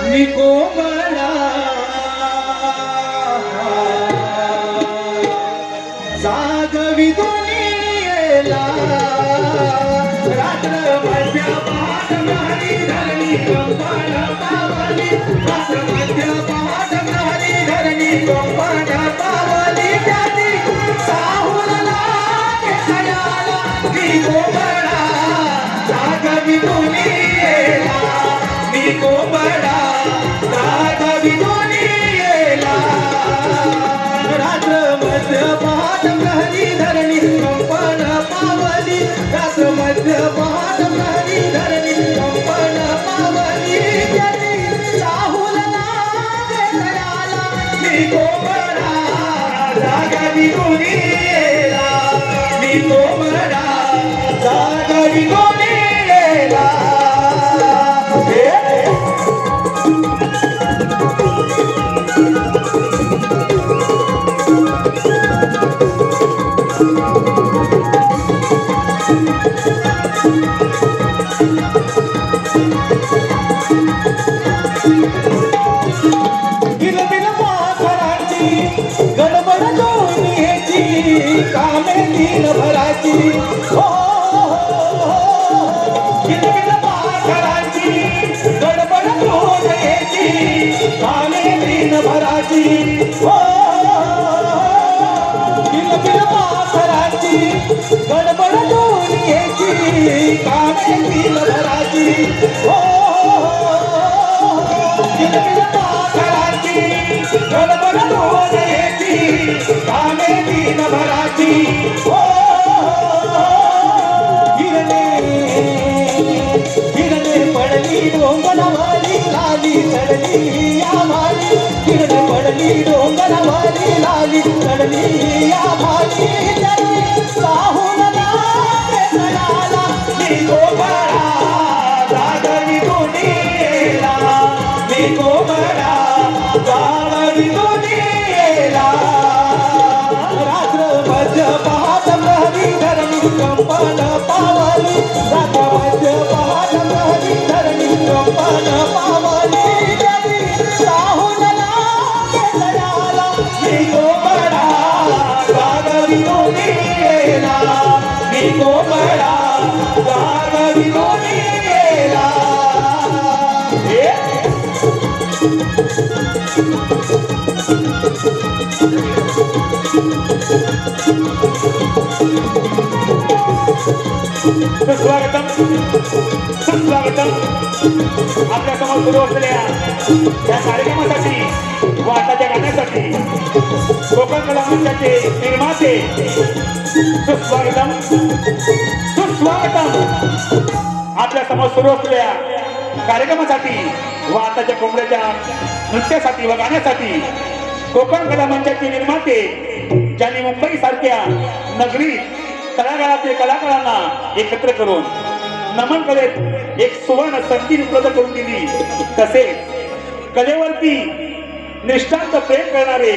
मी कोमला जागवी दुनियेला रात्र मध्य पहाट प्रहरी धरणी कंपन पावली रात्र मध्य पहाट प्रहरी धरणी कंपन पावली त्याची साहुलला केसयाला मी कोमला जागवी दुनियेला मी कोमला जागवी दुनियेला रात्र मध्य पहाट प्रहरी धरणी कंपन पावली रात्र मध्य पहाट प्रहरी धरणी कंपन पावली त्याची साहुलला केसयाला मी कोमला जागवी दुनियेला मी कोमला जागवी दुनियेला गडबड दुनियेची कामे दिनभराची हो किलबिल पाखराची गडबड दुनियेची कामे दिनभराची हो किलबिल पाखराची गडबड दुनियेची कामे दिनभराची हो किलबिल पाखराची गडबड दुनियेची कामे दिनभराची हो हिरणे हिरणे पडली डोंगरावरी लाली चढली या भाली हिरणे पडली डोंगरावरी लाली चढली या भाली साहुलला केसयाला मी कोमला जागवी दुनियेला मी कोमला जागवी दुनियेला रात्र मध्य पहाट प्रहरी धरणी कंपन पावली रात्र मध्य पहाट प्रहरी धरणी कंपन पावली साहुलला केसयाला मी कोमला जागवी दुनियेला मी कोमला जागवी दुनियेला सुस्वागतम सुस्वागतम आपल्या समोर सुरू असलेल्या या कार्यक्रमासाठी व आताच्या गाण्यासाठी कोकण कला मंचाचे निर्माते सुस्वागतम सुस्वागतम आपल्या समोर सुरू असलेल्या कार्यक्रमासाठी व आताच्या कोंबड्याच्या नृत्यासाठी व गाण्यासाठी कोकण कला मंचाचे निर्माते ज्यांनी मुंबई सारख्या नगरीत तळागाळातील कलाकारांना एकत्र करून नमन कलेत एक सुवर्ण संधी उपलब्ध करून दिली तसेच कलेवरती निष्ठांत प्रेम करणारे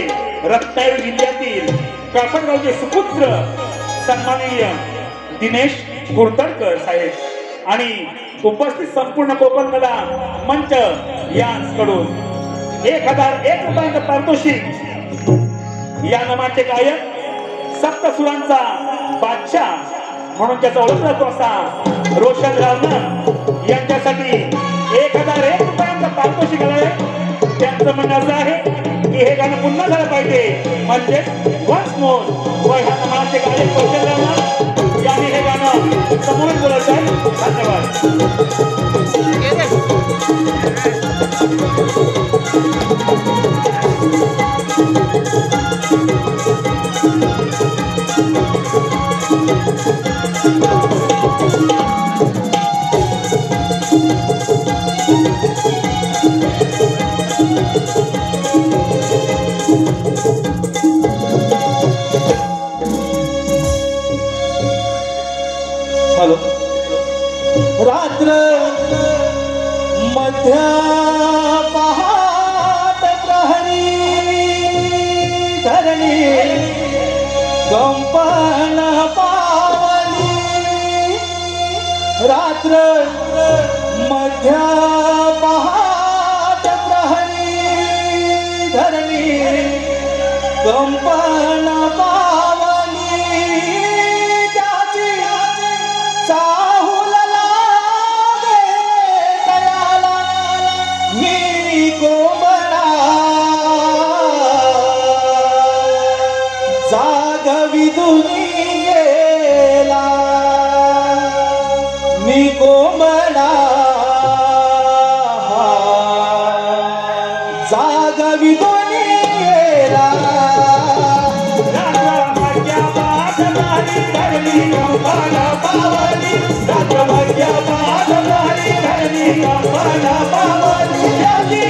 रत्नागिरी जिल्ह्यातील कापडगावचे सुपुत्र सन्माननीय दिनेश कुर्तडकर साहेब आणि उपस्थित संपूर्ण कोकण कला मंच यांकडून 1001 रुपयांचं पारितोषिक या नामाचे गायक सप्तसुरांचा बादशाह म्हणून त्याचा ओळख जातो असा रोशन रावण यांच्यासाठी 1001 रुपयांचा पारितोषिक आहे. त्यांचं म्हणणं असं आहे की हे गाणं पुन्हा झालं पाहिजे म्हणजे वन्स मोर व ह्या नामाचे गायक रोशन रावण यांनी हे गाणं समोर बोलत आहे. धन्यवाद. हॅलो रात्र मध्य पहाट प्रहरी धरणी कंपन पावली रात्र मध्य पहाट कंपन पावली त्याची चाहुल लागे दयाला मी कोंबडा जागवी दुनियेला मी कोंबडा जागवी दुनियेला रात्रमध्या पादमारी धरली कंपन पावली रात्रमध्या पादमारी धरली कंपन पावली त्याची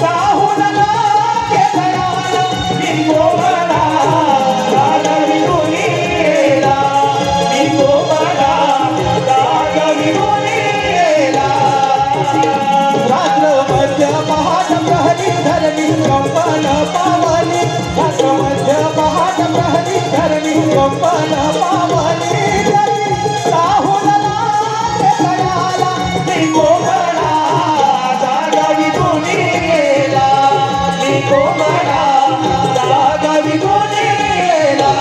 चाहुल लागे दयाला मी कोंबडा जागवी दुनियेला मी कोंबडा जागवी दुनियेला रात्र मध्य पहाट प्रहरी धरणी कंपन पावली रात्र मध्य पहाट प्रहरी धरणी कंपन पावली त्याची चाहुल लागे दयाला मी कोंबडा जागवी दुनियेला मी कोंबडा जागवी दुनियेला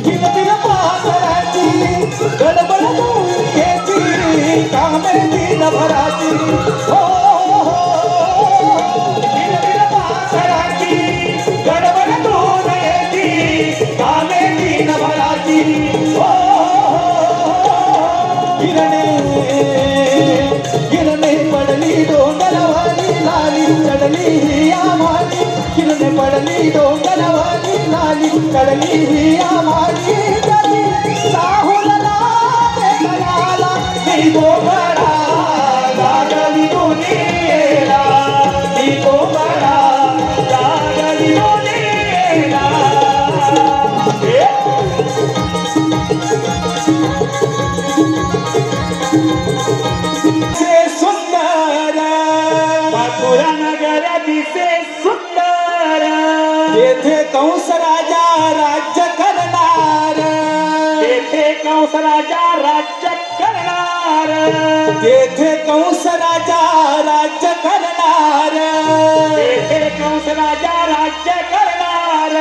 किनतील पाखराची गडबड दुनियेची कामे दिनभराची हो किनतील पाखराची गडबड दुनियेची कामे दिनभराची हो किरणे पडली डोंगरवाली लाली चढली ही आम्हाली किरणे पडली डोंगरवाली लाली चढली ही आम्हाली त्याची चाहुल लागे दयाला मी कोंबडा जागवी दुनियेला मी कोंबडा जागवी दुनियेला से सुंदर मथुरा नगर दिसे सुंदर तेथे कंस राजा राज्य करणार तेथे कंस राजा राज्य करणार तेथे कंस राजा राज्य करणार तेथे कंस राजा राज्य करणार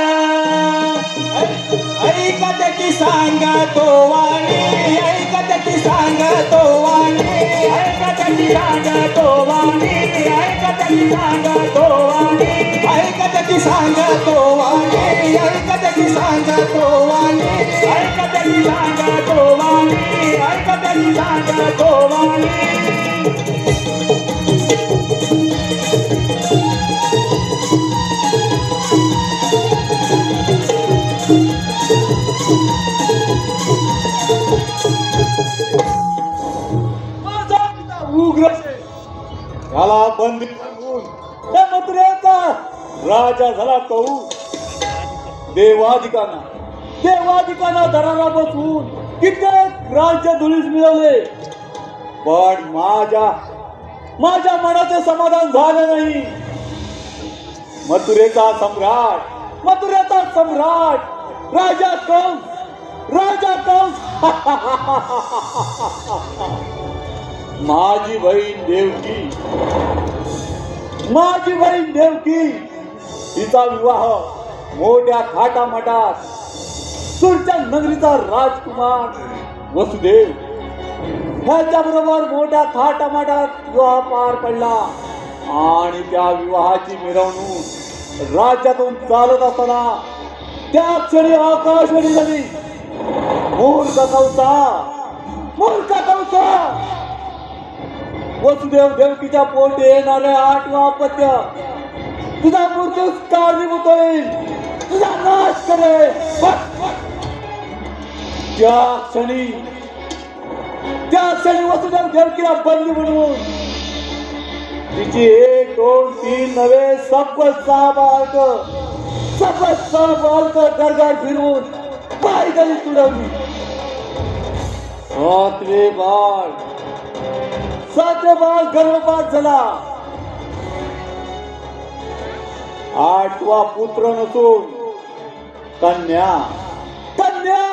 ऐकत की सांगतो वाणी ऐकत की सांगतो वाणी ऐकत की सांगतो वाणी ऐकत की सांगतो वाणी ऐकत की सांगतो वाणी ऐकत की सांगतो वाणी ऐकत की सांगतो वाणी ऐकत की सांगतो वाणी उग्र त्याला बंदी करून त्या मथुरेचा राजा झाला कहू देवाधिकांना दरारा बसवून कित्येक राज्य धुळीस मिळवले पण माझ्या मनाचे समाधान झाले नाही मथुरेचा सम्राट राजा कंस माझी बहीण देवकी हिचा विवाह मोठ्या थाटामाटात सुरच्या नगरीचा राजकुमार वसुदेव ह्याच्या बरोबर मोठ्या थाटामाटात विवाह पार पडला आणि त्या विवाहाची मिरवणूक राज्यातून चालत असताना त्या क्षणी आकाशवाणी झाली मूर्ख कंसा वसुदेव देवकीच्या पोटी येणारे 8वा अपत्य तुझा मृत्यूस कारणीभूत होईल तुझा नाश करेल त्या क्षणी वसुदेव देवकीला बंदी म्हणून तिची 1 2 3 नवे सपत 6 बालक दरगार फिरून पाय गली तुडवली 7वे बाळ गर्भपात झाला आठवा पुत्र नसून कन्या कन्या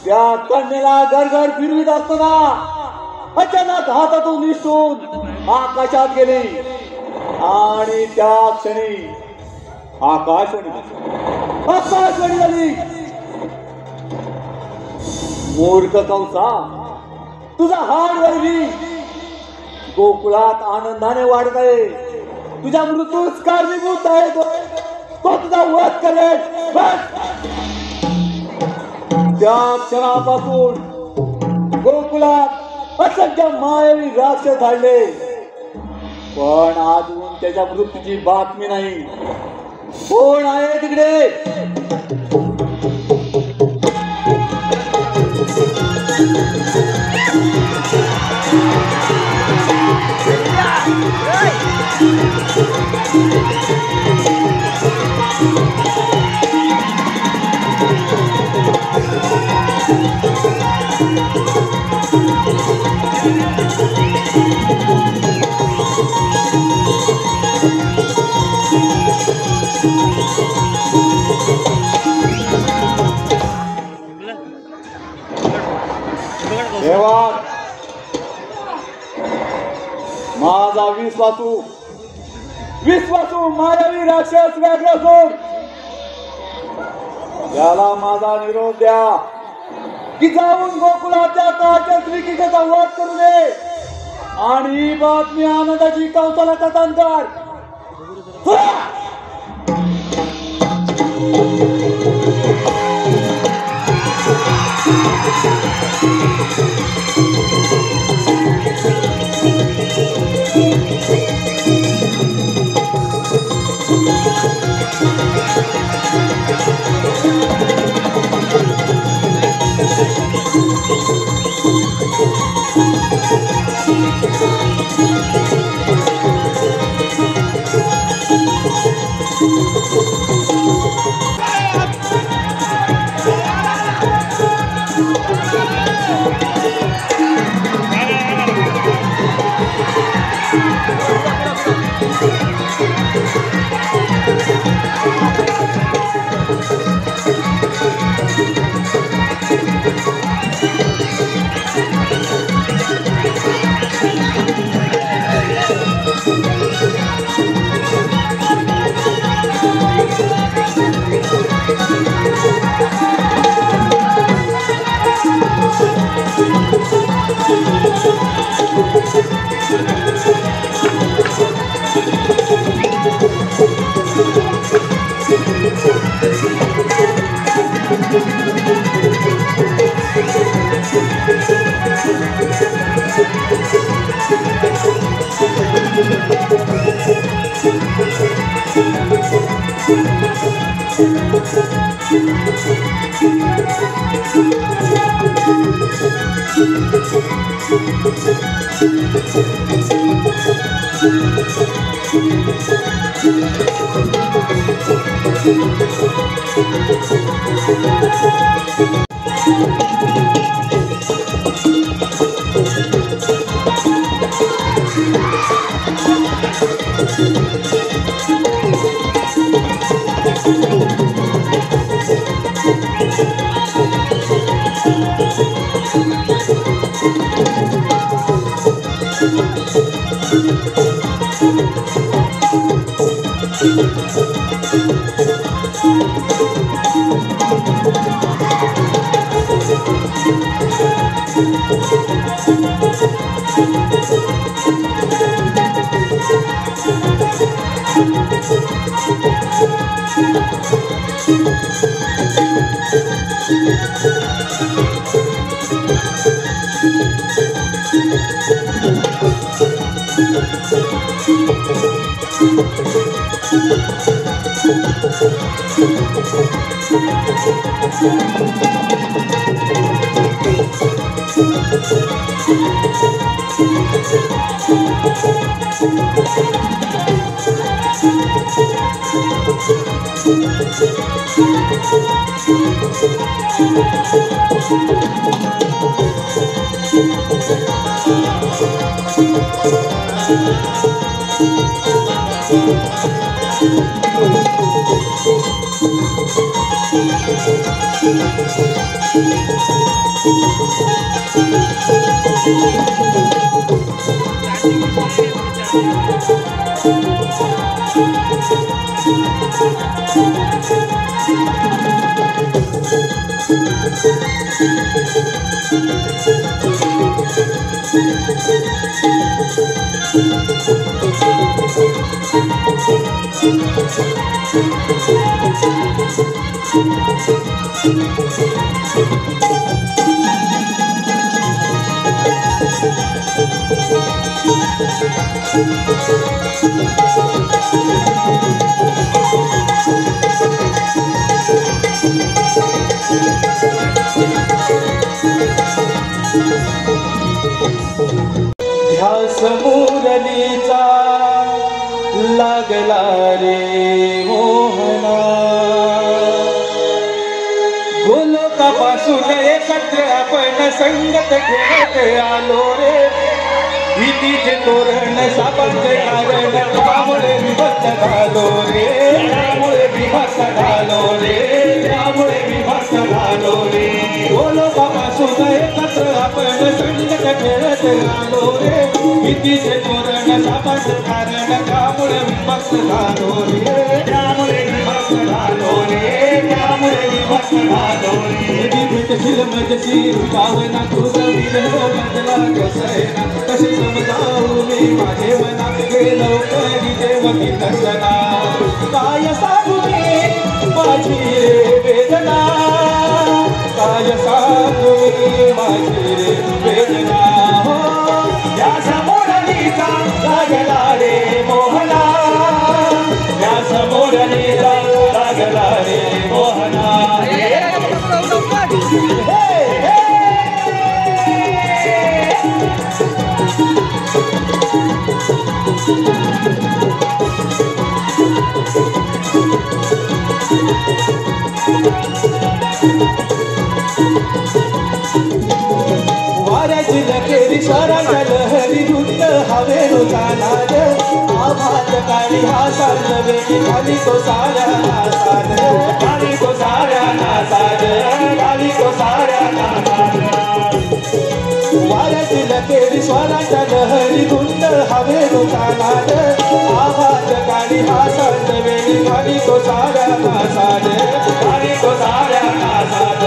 त्या कन्याला गरगड फिरवीत असताना अचानक हातातून निसटून आकाशात गेली आणि त्या क्षणी आकाशवाणी झाली. मूर्ख कंसा, तुझा हाड वैरी गोकुळात आनंदाने वाढत आहे. तुझ्या मृत्यूच कारणीभूत आहे. तो तुझा वध करेल. त्या क्षणापासून गोकुळात असंख्य मायावी राक्षस धाडले, पण अजून त्याच्या मृत्यूची बातमी नाही. कोण आहे तिकडे? देवा, माझा विश्वासू मायावी राक्षस व्याघ्रासूर याला माझा निरोप द्या की जाऊन गोकुळाच्या काळच्या श्रीकृष्णाचा वध करू दे आणि ही बातमी आनंदाची कंसाला कथन कर. ध्यास मुरलीचा लागला रे मोहना, गोलोकापासून एकत्र आपण संगत खेळत आलो रे, भीतीचे तोरण सापांचे कारण त्यामुळे विभक्त झालो रे, त्यामुळे विभक्त झालो रे, त्यामुळे विभक्त झालो रे, गोलोकापासून एकत्र आपण संगत खेळत आलो रे, भीतीचे तोरण सापांचे कारण त्यामुळे विभक्त झालो रे, त्यामुळे विभक्त झालो रे, त्यामुळे विभक्त झालो रे, भेटशील मजशील भावना तुझं विलग बदला कसं कसे समजावू मी माझे मना गेलो कधी देवकी दर्शना, काय सांगू मी माझी वेदना, काय सांगू मी माझी वेदना, हो या समोरलीचा लागला रे मोहना, या समोरलीचा लागला रे मोहना, वाऱ्याची लकेरी स्वराच्या लहरी धुंद हवेलो जाणार, आभात काळी हा साजवेली खाली तो साऱ्या नासाद, खाली तो साऱ्या नासाद, खाली तो साऱ्या नासाद, वाऱ्याची लकेरी स्वराच्या लहरी धुंद हवेलो जाणार, आभात काळी हा साजवेली खाली तो साऱ्या नासाद, खाली तो साऱ्या नासाद,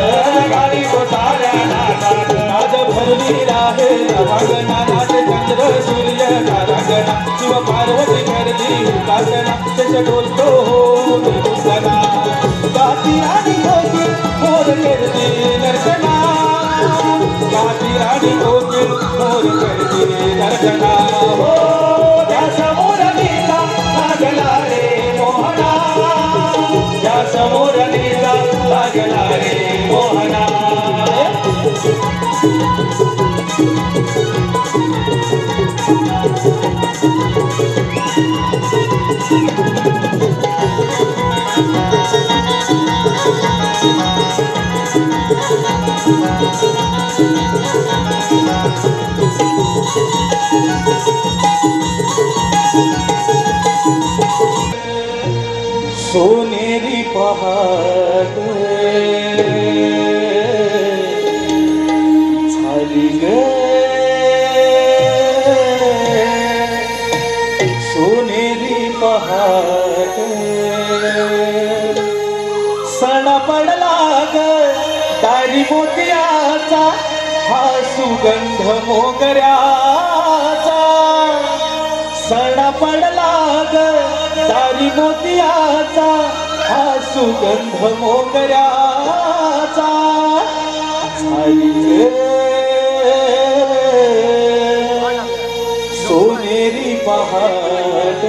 खाली तो साऱ्या नासाद, नाद भरली आहे भागना, नाद चंद्र सूर्य तारागणा, शिव पार्वती करती उपासना, शश डोलतो हो दुसना, गाती आणि कोकिल मोर करती दर्शना, गाती आणि कोकिल मोर करती दर्शना, हो त्या समोरलीचा लागला रे मोहना, त्या समोरलीचा लागला रे मोहना, सोनेरी पहाट झाली ग, सोनेरी पहाट सणा पडला ग दारी मोत्याचा, हा सुगंध मोगऱ्याचा, सणा पडला ग दारी मोत्याचा, हा सुगंध मोगऱ्याचा, झाली ग सोनेरी पहाट,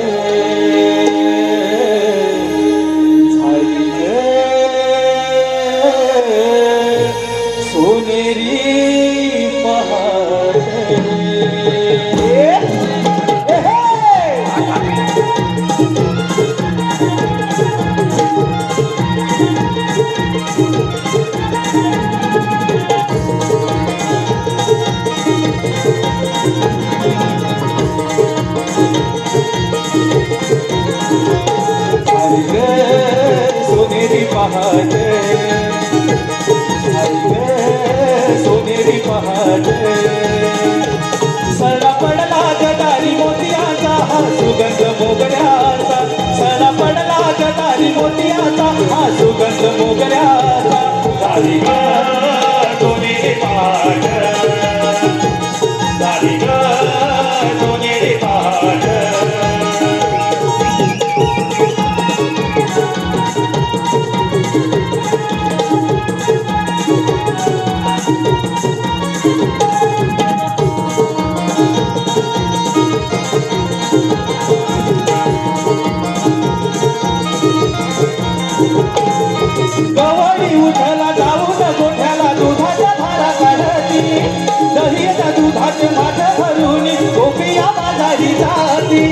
झाली ग सोनेरी पहाट, हा सुगंध मोगऱ्याचा सणा पडला गटारी मोतियाचा हा सुगंध मोगऱ्याचा झाली ग सोनेरी पहाट झाली ग सोनेरी पहाट गवळी उठला जाऊन गोठ्याला दुधाच्या धारा काढती दहीच्या दुधाचे माठ भरून गोपिया बाजारी जाती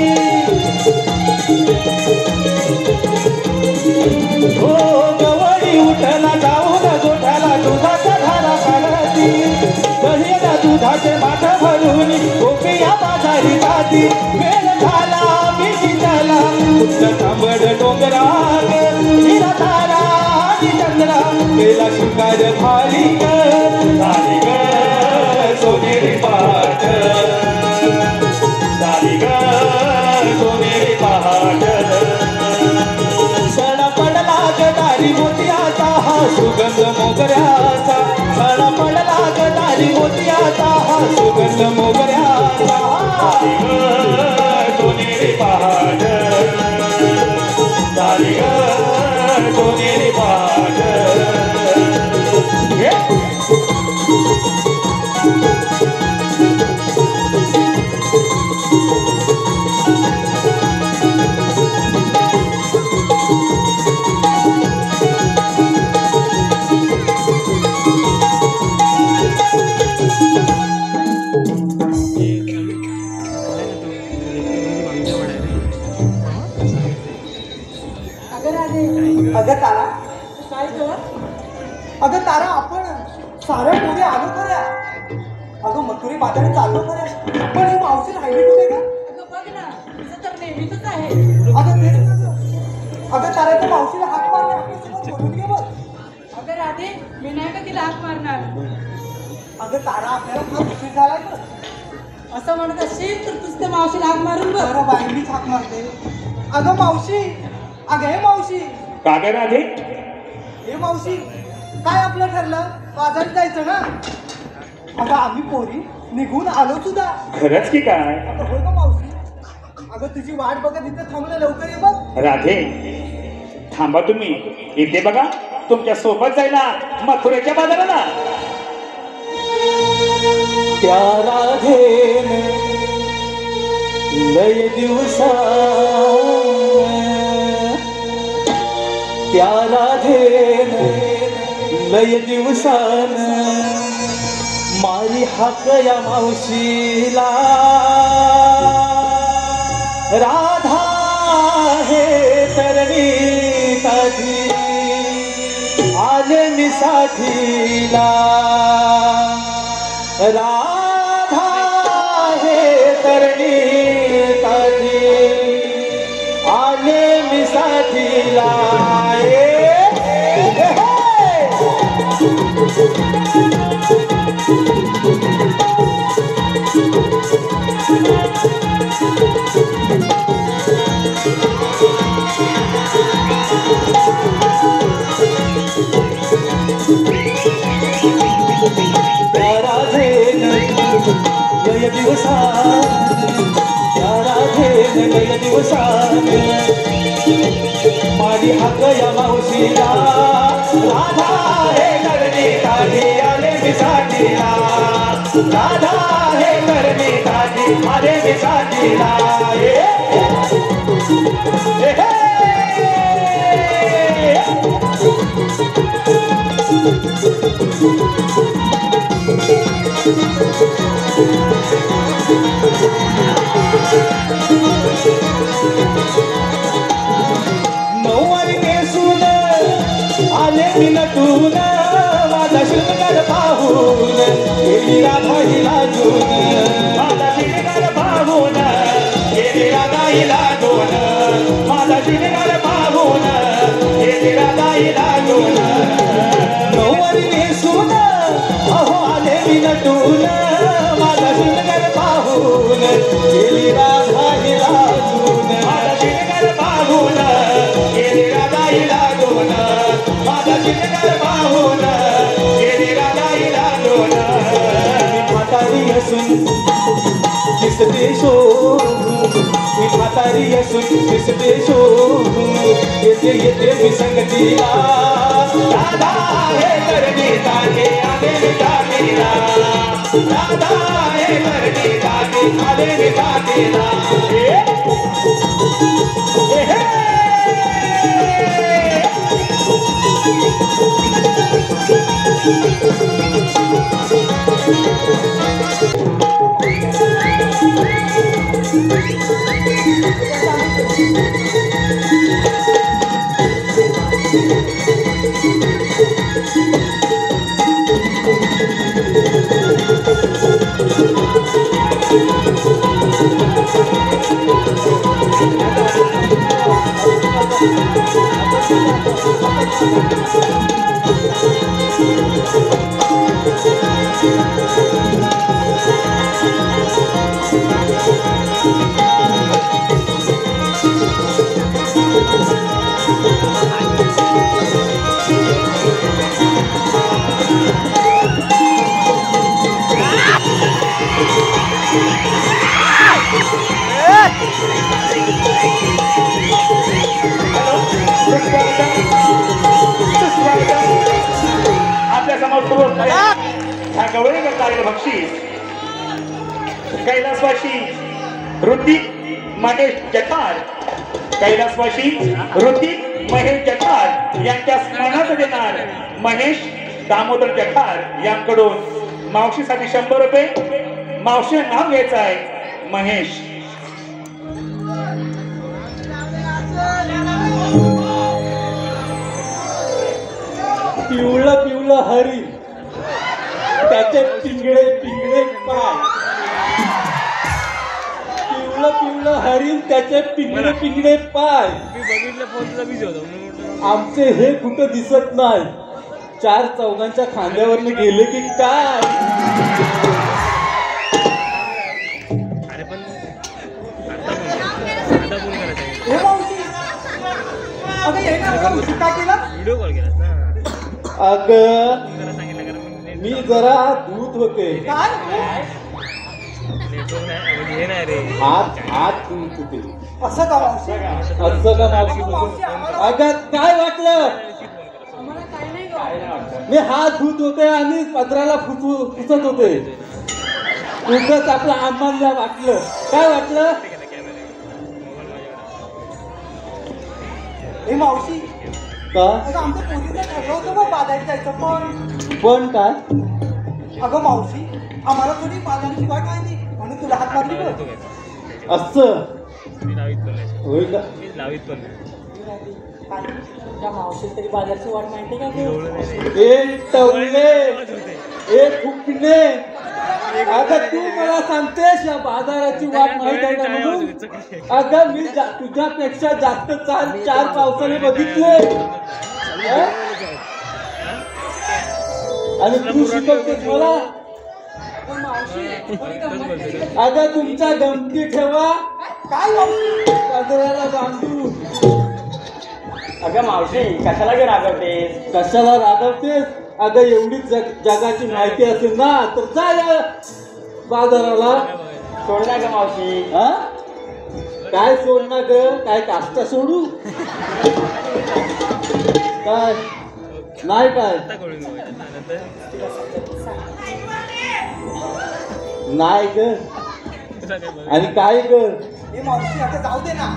हो गवळी उठला जाऊन गोठ्याला दुधाच्या धारा काढती दहीच्या दुधाचे माठ भरून गोपिया बाजारी जाती वेळ झाला विजितला उच्च तांबड डोंगरात हिरा तारा चंद्रा गेला शृंगार भाली झाली ग सोनेरी पहाट झाली ग सोनेरी पहाट सणा पडला गटारी मोतियाचा हा सुगंध मोगऱ्याचा सणा पडला गटारी मोतियाचा हा सुगंध मोगऱ्याचा झाली ग सोनेरी पहाट झाली ग सोनेरी पहाट अगं तारा काय ग अगं तारा आपण साऱ्या पुढे आलो खऱ्या अगं मथुरी बाजारात चाललो खऱ्या पण ही मावशी राहिली कुठे का अगं बघ ना तुझं तर नेहमीच आहे अगं तेच ना अगं तारा त्या मावशीला हाक मारले आपल्यासोबत बोलून घे बघ अगं राधे मी नाही का तिला हाक मारणार अगं तारा आपल्याला फार उशीर झाला ग असं म्हणत असशील तर तुझं त्या मावशीला हाक मारून बघ बरं बाई मीच हाक मारते अगं मावशी अगं हे मावशी का ग राधे हे मावशी काय आपलं ठरलं बाजारात जायचं ना अगं आम्ही पोरी निघून आलो सुद्धा खरंच की काय अगं होय का मावशी अगं तुझी वाट बघत इथे थांबलं लवकर ये बघ राधे थांबा तुम्ही इथे बघा तुमच्या सोबत जायला मथुरेच्या बाजाराला त्या राधेने लय दिवसा त्या राधेने लय दिवसान मारी हाक या मावशीला राधा हे तरणी ताजी आले मी साथीला राधा हे तरणी ताजी आले मी साथीला लय दिवसान मारी हाक या मावशीला राधा हे करणी ताजी आले मी साथीला राधा हे करणी ताजी आले मी साथीला नऊवारी नेसून आले मी नटून माझा शृंगार पाहून गेली राधा हिला जोन माझा शृंगार पाहून गेली राधा हिला जोन माझा शृंगार पाहून गेली राधा हिला जोन नऊवारी नेसून अहो आले मी नटून माझा शृंगार पाहून गेली राधा हिला दिसते शोभून मी म्हातारी असून दिसते शोभून येते येते मी संगतीला दादा हे करणे दागे आले मी दागेला दादा हे करणे दागे आले मी दागेला आपल्या समोर सुरू ह्या गवळीकर कार्य बक्षीस कैलासवासी ऋतिक महेश जठार कैलासवासी ऋतिक महेश जठार यांच्या स्मरणार्थ देणार महेश दामोदर जठार यांकडून मावशीसाठी 100 रुपये मावशी नाव घ्यायचं आहे महेश पिवळं पिवळं हरी त्याचे पिंगळे पिंगळे पाय पिवळं पिवळं हरिण त्याचे पिंगळे पिंगळे पाय आमचे हे कुठं दिसत नाही 4 चौघांच्या खांद्यावरनं गेले की काय हे मावशी अगं ये ना एवढा उशीर का केला अग मी जरा दूध होते काय हात हात दूध होते असं का मावशी असं का मावशी अगं काय वाटलं आम्हाला काय नाही गं. मी हात धुत होते आणि पदराला पुसत होते उगाच आपलं आम्हाला वाटलं काय वाटलं हे मावशी का अगं आमच्या पोरीचं ठरलं होतं मग बाजारात जायचं पण काय अगं मावशी आम्हाला थोडी बाजाराची वाट माहिती म्हणून तुला हात मारली बघ असं होय का त्या मावशीला तरी बाजारची वाट माहिती का गं? ए टवले ए फुकणे अगं तू मला सांगतेस या बाजाराची वाट माहित आहे का म्हणून अगं मी तुझ्यापेक्षा जास्त 4 पावसाने बघितले आणि तू शिकवतेस मला पण मावशी थोडी गंमत केली. अगं तुमच्या गमती ठेवा काय मावशी पदराला बांधू अगं मावशी कशाला गे रागवतेस कशाला रागवतेस अगं एवढी जगाची माहिती असेल ना तर जा या बाजाराला सोड ना ग मावशी हा काय सोडणार ग काय काष्टा सोडू काय नाही काय नाही ग आणि काय ग हे मावशी आता जाऊ दे ना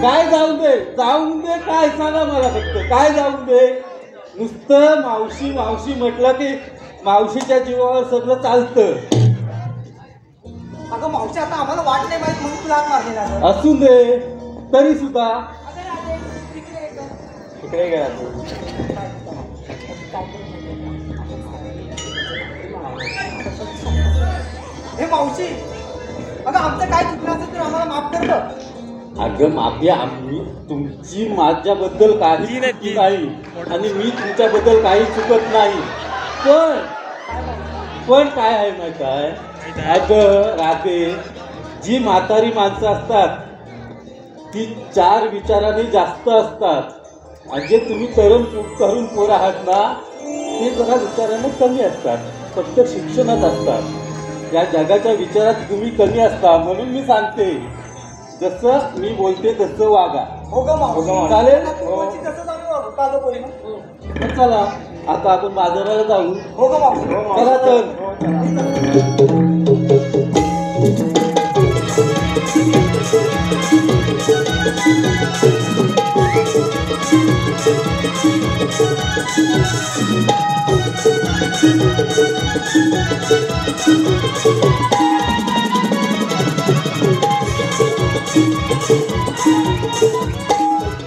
काय जाऊन दे काय सांगा मला फक्त काय जाऊन दे नुसतं मावशी मावशी म्हटलं की मावशीच्या जीवावर सगळं चालतं अगं मावशी आता आम्हाला वाट नाही माहित म्हणून तुला हात मारलेला गं. असू दे तरी सुद्धा अगं राधे, तिकडे ये गं. इकडे गेला हे मावशी अगं आमचं काय चुकलं असेल तर आम्हाला माफ कर गं. अगं माफी आम्ही तुमची माझ्याबद्दल काही चुकी नाही आणि मी तुमच्याबद्दल काही चुकत नाही पण काय आहे माहिती आहे अगं राधे जी म्हातारी माणसं असतात ती 4 विचाराने जास्त असतात आणि जे तुम्ही तरुण पोरं आहात ना ते जरा विचाराने कमी असतात फक्त शिक्षणात असतात या जगाच्या विचारात तुम्ही कमी असता म्हणून मी सांगते जसं मी बोलते तसं वागा. हो का मावशी? चालेल? पूर्वची तसंच आम्ही वागू. का गं पोरी? मग चला आता आपण बाजाराला जाऊ. हो का मावशी? चला तर.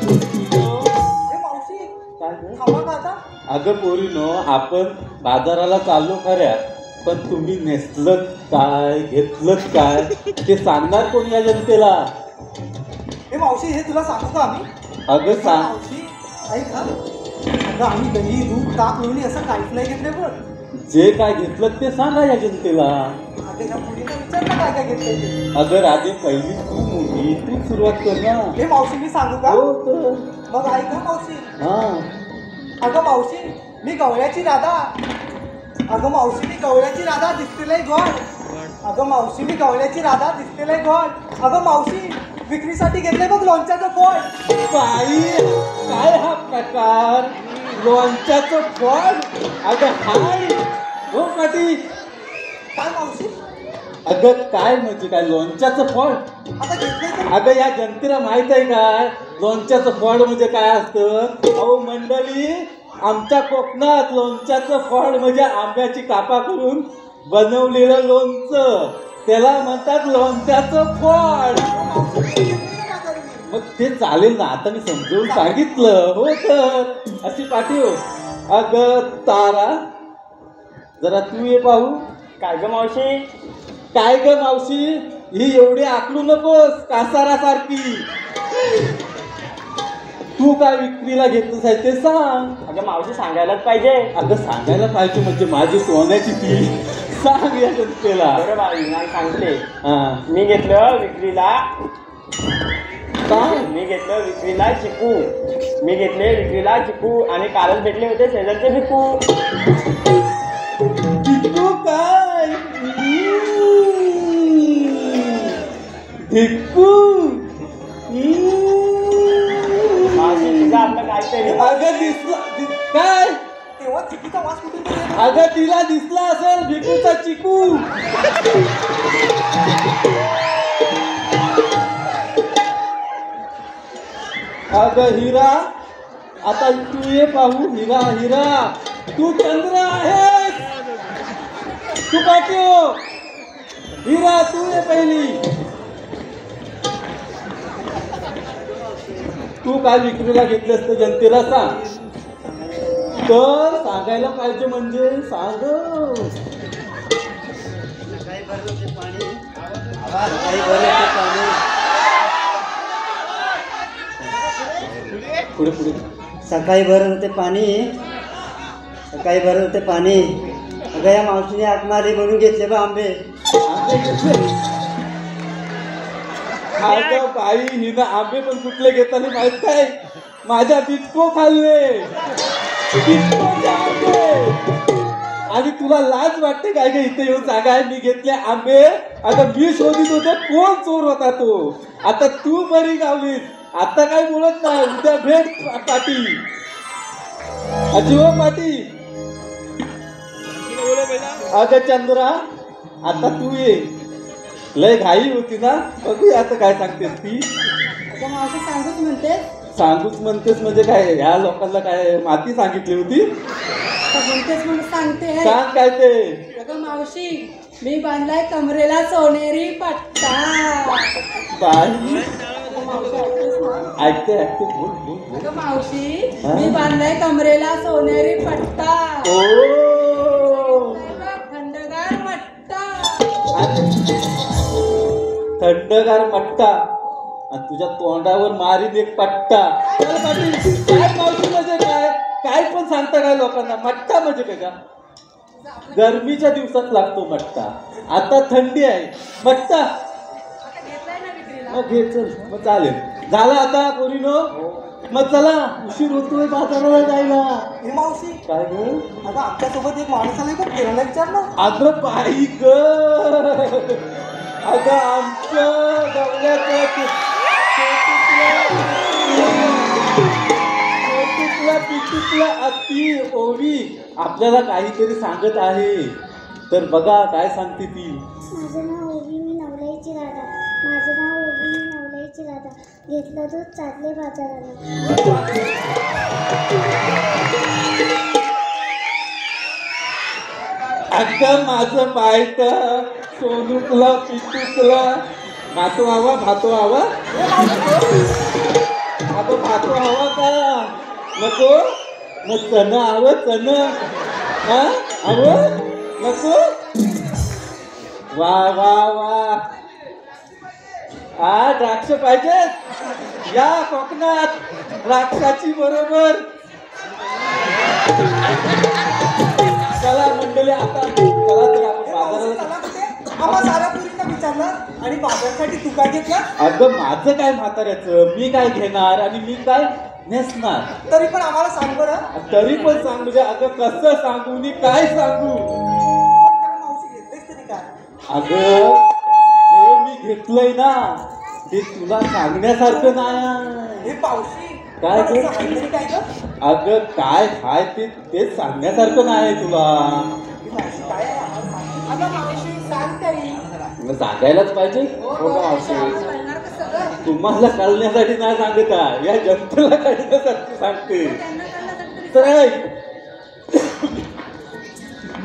ए मावशी, थांबा का आता? अगं पोरीनो आपण बाजाराला चाललो खऱ्या पण तुम्ही नेसलं काय घेतलं काय ते सांगणार कोण या जनतेला? ए मावशी, हे तुला सांगू का आम्ही? अगं सांग. मावशी ऐक हा. अगं आम्ही दही दूध ताक लोणी असं काहीच नाही घेतले बघ. जे काय घेतलं ते सांगा या जनतेला. अगं ह्या मुलीला विचार ना काय काय घेतलंय ते. अगं राधे पहिली तू मोठी तू सुरुवात कर ना. ए मावशी, मी सांगू का? हो तर. मग ऐक हा मावशी. हा अगं मावशी, मी गवळ्याची राधा. अगं मावशी, मी गवळ्याची राधा दिसतेलय गोड. अगं मावशी, मी गवळ्याची राधा दिसतेलय गोड. अगं मावशी, विक्रीसाठी घेतले बघ लोणच्याचं फळ. बाई काय हा प्रकार लोणच्याचं फळ? अगं हाय हो पाटी. काय मावशी? अगं काय म्हणजे काय लोणच्याचं फळ? आता घेतलंय तर अगं या जनतेला माहित आहे काय लोणच्याचं फळ म्हणजे काय असतं? अहो मंडळी, आमच्या कोकणात लोणच्याचं फळ म्हणजे आंब्याची कापा करून बनवलेलं लोणचं त्याला म्हणतात लोणच्याचं फळ. मग ते चालेल ना, आता मी समजावून सांगितलं. हो तर अशी पाठीव. अगं तारा जरा तू ये पाहू. काय ग मावशी? काय ग मावशी, ही एवढी आकलू नकोस कासारासारखी. तू काय विक्रीला घेतलंस आहे ते सांग. अगं मावशी सांगायलाच पाहिजे. अगं सांगायला पाहिजे म्हणजे माझी सोन्याची ती सांग या जनतेला. बरं बाई, नाही सांगते. हा मी घेतलं विक्रीला काय? मी घेतलं विक्रीला चिकू. मी घेतले विक्रीला चिकू आणि कालच भेटले होते शेजारचे भिकू. टिकू काय? टिकू मावशी तुझं आपलं काहीतरी. अगं दिसला काय? तेव्हा चिकीचा वास कुठून तरी येतो. अगं तिला दिसला असेल भिकूचा चिकू. अगं हिरा आता तू ये पाहू. हिरा हिरा तू चंद्र आहेस. तू पाठव. हिरा तू ये पहिली. तू काय विक्रीला घेतलंस तर जनतेला सांग. तर सांगायला पाहिजे म्हणजे सांग. पुढे पुढे. सकाळी भरत होते पाणी. सकाळी भरत होते पाणी. अगं या मावशीने हाक मारली म्हणून घेतले बा आंबे. अगं बाई हिनं आंबे पण कुठले घेताना माहित काय? माझ्या बिटको खाल्ले. बिटकोचे आंबे. आणि तुला लाज वाटते काय ग इथे येऊन सांगाय मी घेतले आंबे? आता मी शोधित होते कोण चोर होता तो. आता तू बरी गावलीस. आता काय बोलत नाही. उद्या भेट पाटी. अजिबा पाटी. अगं चंद्रा आता तू ये. लय घाई होती ना. बघूया आता काय सांगतेस ती. अगं मावशी सांगूच म्हणते. सांगूच म्हणतेस म्हणजे काय? ह्या लोकांना काय माती सांगितली होती? म्हणतेच म्हणून सांगते. सांग काय ते. अगं मावशी, मी बांधलाय कमरेला सोनेरी पट्टा. बाई अगं मावशी ऐकतेस ना? ऐकते ऐकते. बोल बोल बोल. अगं मावशी, मी बांधलाय कमरेला सोनेरी पट्टा. ओ थंडगार मट्टा. थंडगार मट्टा आणि तुझ्या तोंडावर मारीन एक पट्टा. चल पाटील, काय मावशी म्हणजे काय? काय पण सांगता काय लोकांना? मट्टा म्हणजे काय का? गरमीच्या दिवसात लागतो मट्टा. आता थंडी आहे. मट्टा आता घेतलाय ना विक्रीला. मग घे चल. मग चालेल. झालं आता पोरीनो. मग चला उशीर होतोय बाजाराला जायला. हे मावशी काय ग अगं आमच्यासोबत एक माणूस आलाय का फिरायला विचारलं. अगं बाई ग अगं आमचं गवल्याचं पिटुकला अति ओवी आपल्याला काहीतरी सांगत आहे. तर बघा काय सांगते ती. माझं नाव ओवी, मी नवलाईची राधा. माझं नाव ओवी, मी नवलाईची राधा. घेतलं दूध चालले बाजाराला. अगं माझं बायत सोनूकला पिटुकला भातो हवा भातो हवा. अगं भातो हवा का नको. मग चण हवं चण हा हवं नको. वा वा वा हा द्राक्ष पाहिजेत या कोकणात द्राक्षाची बरोबर. चला मंडळी आता चला तर आपण बाजाराला. आम्हा साऱ्या पुरींना विचारलं आणि बाजारासाठी तू काय घेतलं. अगं माझं काय म्हाताऱ्याचं मी काय घेणार आणि मी काय नेसणार. तरी पण आम्हाला सांग बरं. तरी पण सांग म्हणजे अगं कसं सांगू मी काय सांगू. पण काय मावशी घेतलीस तरी काय. अगं जे मी घेतलंय ना ते तुला सांगण्यासारखं नाही. हे पावशी काय पण ते? असं काहीतरी काय ग. अगं काय हाय ते सांगण्यासारखं नाही तुला. ही मावशी काय आहे आम्हाला सांग. अगं मावशी सांग तरी. मग सांगायलाच पाहिजे. हो का मावशी कळणार कसं ग? तुम्हाला कळण्यासाठी नाही सांगत आहे या जनतेला कळण्यासाठी सांगते. त्यांना कळण्यासाठी तरी तर ऐक.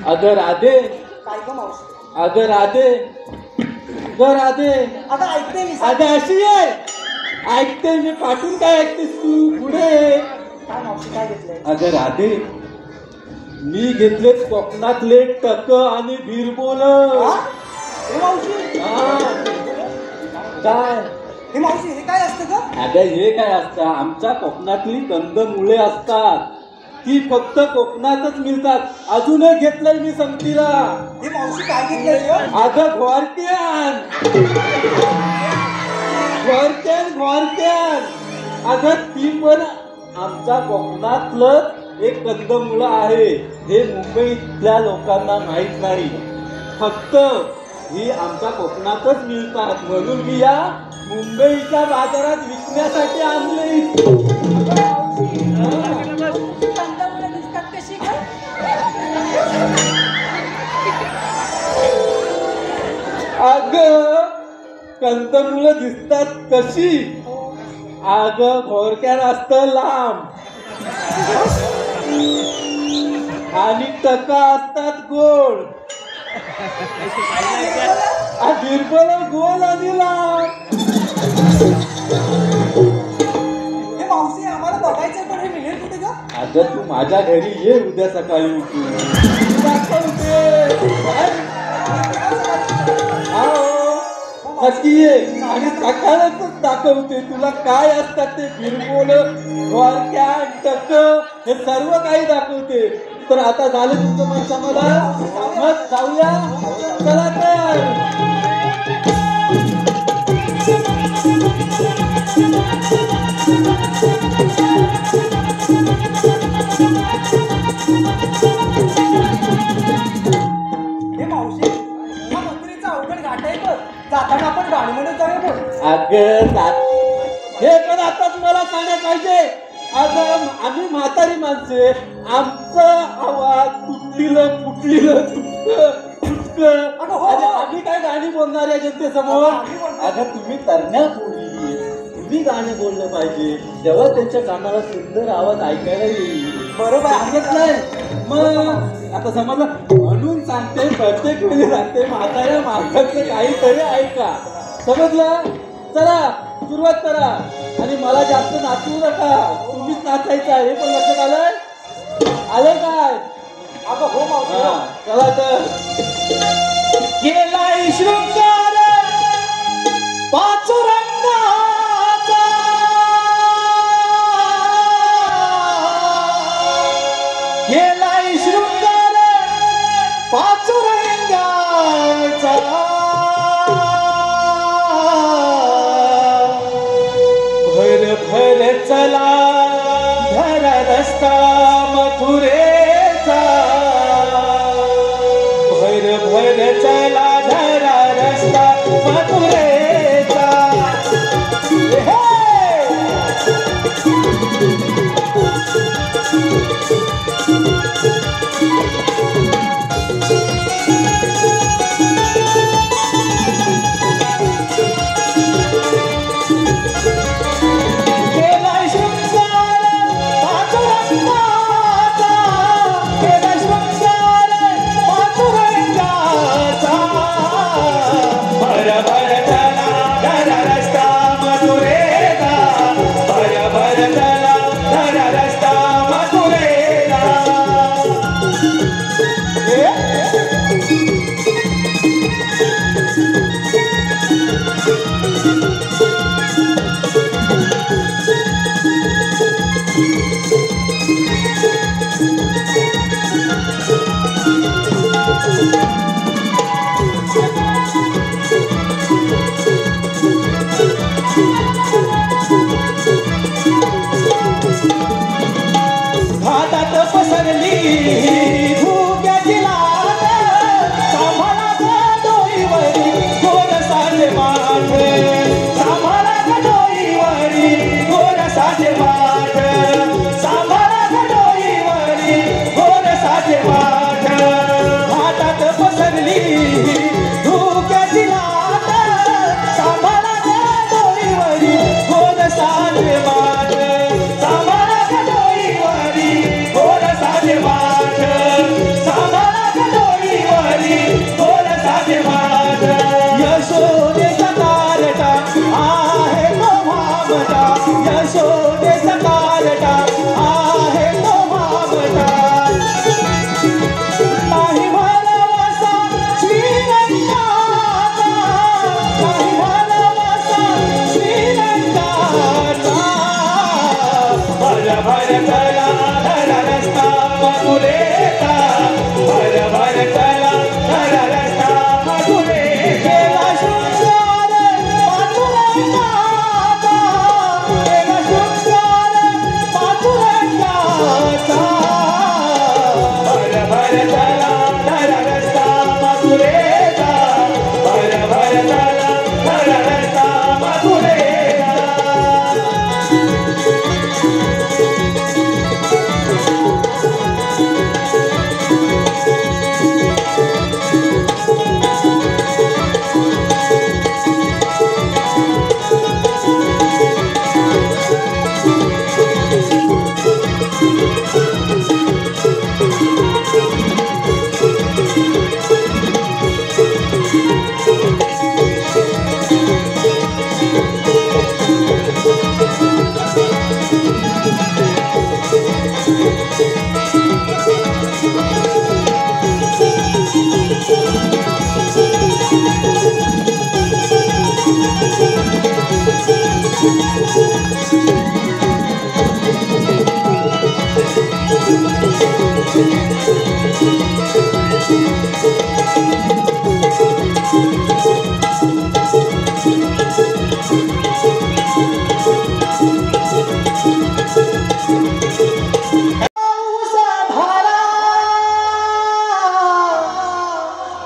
अगं राधे काय ग मावशी. अगं राधे ग राधे आता ऐकते मी. अगं अशी आहे ऐकते मी पाठवून काय ऐकतेस तू पुढे. काय मावशी काय घेतलंय. अगं राधे मी घेतले कोकणातले टक आणि भिरबोल. हा? हे मावशी काय हे मावशी हे काय असतं ग. अगं हे काय असतं आमच्या कोकणातली कंदमुळे असतात. ती फक्त कोकणातच मिळतात. अजून एक घेतलंय मी संगतीला. हे मावशी काय घेतलंय ग. अगं घोरक्यान घोरक्यान घोरक्यान. अगं ती पण आमच्या कोकणातलं एक कंदमुळं आहे. हे मुंबईतल्या लोकांना माहीत नाही. फक्त ही आमच्या कोकणातच मिळतात म्हणून मी या मुंबईच्या बाजारात विकण्यासाठी आणले. कंदमुळं दिसतात कशी ग? अगं कंदमुळं दिसतात कशी. अगं घोरक्यान असतं लांब आणि टका असतात गोल. बिरबल गोल आणि लांब. हे मावशी आम्हाला बघायचंय पण हे मिळेल कुठे ग. अगं तू माझ्या घरी ये उद्या सकाळी उठून दाखवते. नक्की ये आणि सकाळच दाखवते तुला काय असतात ते बिरबोल घोरक्या टक हे सर्व काही दाखवते. तर आता झालं तुमचं मन समाधान. मग जाऊया चला तर. हे मावशी या मंदिराचा अवघड घाट आहे बघ. जाताना आपण गाडीमध्ये जाऊया बघ. अगं हे पण आताच मला सांगायला पाहिजे. अगं आम्ही म्हातारी माणसे आमचा आवाज तुटलेलं फुटलेलं तुटकं आणि आम्ही काय गाणी बोलणार आहे जनतेसमोर. अगं तुम्ही तरण्या पोरी तुम्ही गाणे बोललं पाहिजे तेव्हा त्यांच्या कानाला सुंदर आवाज ऐकायला येईल. बरोबर सांगितलंय मग आता समजलं म्हणून सांगते प्रत्येक वेळी सांगते म्हाताऱ्या माणसाचं काहीतरी ऐका. समजलं. चला सुरुवात करा आणि मला जास्त नाचवू नका. तुम्हीच नाचायचं आहे हे पण लक्षात आलंय काय. अगं हो मावशी. चला तर. गेलाय शृंगार पाचुरंगाचा गेलाय शृंगार पाचुरंगाचा भर भर चला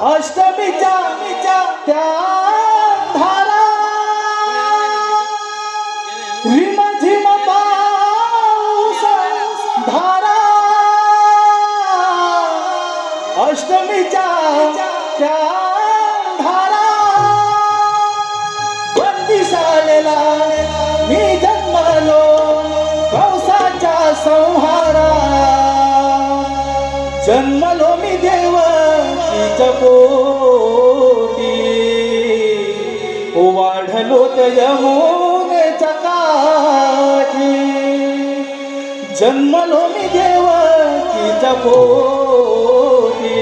अष्टमीच्या त्या धारा रिम झिम पाऊस धारा अष्टमीच्या त्या धारा बंदिशालेला मी जन्मलो कंसाच्या संहारा जन्मलो मी देवकीच्या पोटी वाढलो त यमुनेच्या काठी जन्मलो मी देवकीच्या पोटी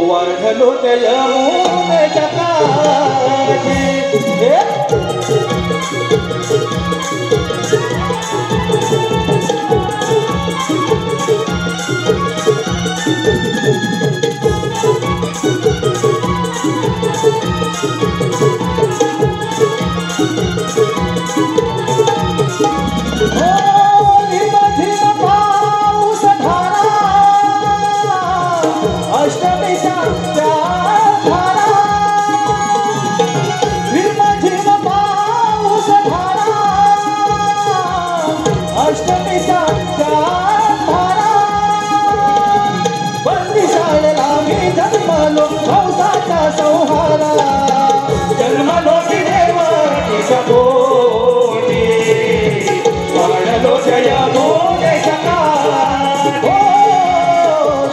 वाढलो त यमुनेच्या काठी अष्टमीच्या त्या धारा रिम झिम पाऊस धारा अष्टमीच्या त्या धारा बंदिशाळेला मी जन्मलो कंसाच्या संहारा जन्मलो मी देवकीच्या पोटी वाढलो यमुनेच्या काठी